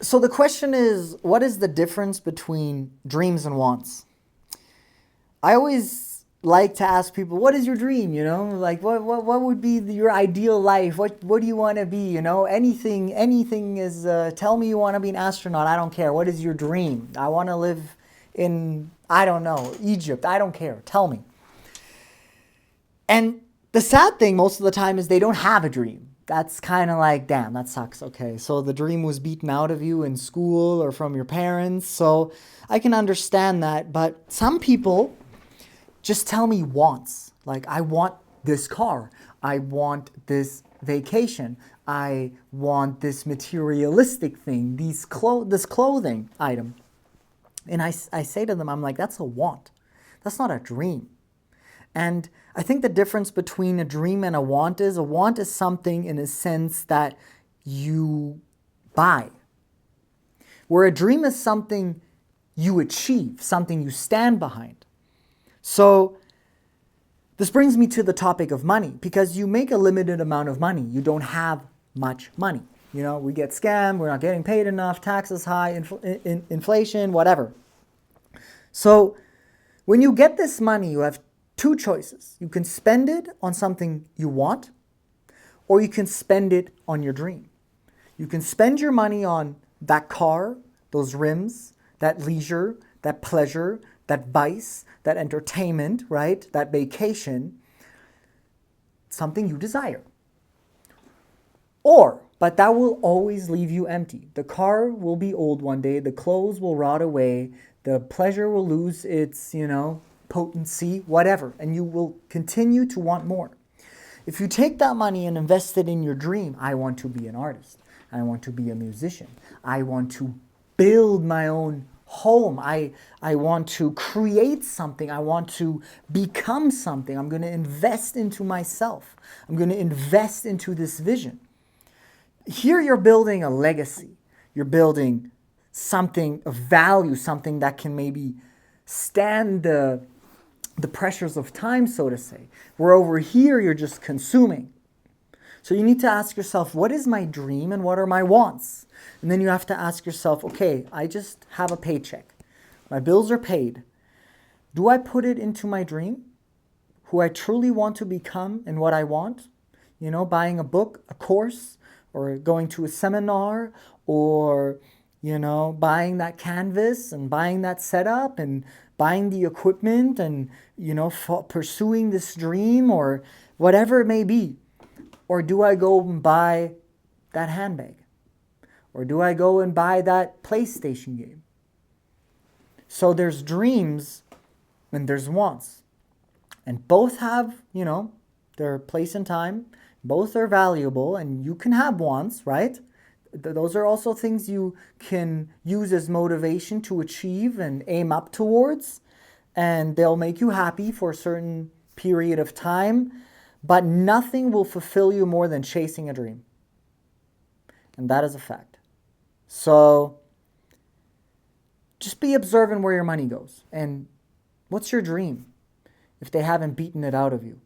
So the question is, what is the difference between dreams and wants? I always like to ask people, what is your dream? Like what would be your ideal life? What do you want to be? Anything is. Tell me you want to be an astronaut. I don't care. What is your dream? I want to live in, I don't know, Egypt. I don't care. Tell me. And the sad thing most of the time is they don't have a dream. That's kind of like, damn, that sucks. Okay, so the dream was beaten out of you in school or from your parents. So I can understand that. But some people just tell me wants. Like, I want this car. I want this vacation. I want this materialistic thing, this clothing item. And I say to them, I'm like, that's a want. That's not a dream. And I think the difference between a dream and a want is something in a sense that you buy. Where a dream is something you achieve, something you stand behind. So this brings me to the topic of money, because you make a limited amount of money. You don't have much money. We get scammed, we're not getting paid enough, taxes high, inflation, whatever. So when you get this money, you have two choices. You can spend it on something you want, or you can spend it on your dream. You can spend your money on that car, those rims, that leisure, that pleasure, that vice, that entertainment, right? That vacation, something you desire. But that will always leave you empty. The car will be old one day, the clothes will rot away, the pleasure will lose its, potency, whatever, and you will continue to want more. If you take that money and invest it in your dream, I want to be an artist, I want to be a musician, I want to build my own home, I want to create something, I want to become something, I'm going to invest into myself, I'm going to invest into this vision. Here you're building a legacy, you're building something of value, something that can maybe stand the pressures of time, so to say. Where over here, you're just consuming. So you need to ask yourself, what is my dream and what are my wants? And then you have to ask yourself, okay, I just have a paycheck. My bills are paid. Do I put it into my dream? Who I truly want to become and what I want? Buying a book, a course, or going to a seminar, or buying that canvas and buying that setup and buying the equipment and, pursuing this dream or whatever it may be. Or do I go and buy that handbag? Or do I go and buy that PlayStation game? So there's dreams and there's wants. And both have, their place and time. Both are valuable, and you can have wants, right? Those are also things you can use as motivation to achieve and aim up towards, and they'll make you happy for a certain period of time, but nothing will fulfill you more than chasing a dream. And that is a fact. So just be observant where your money goes. And what's your dream if they haven't beaten it out of you?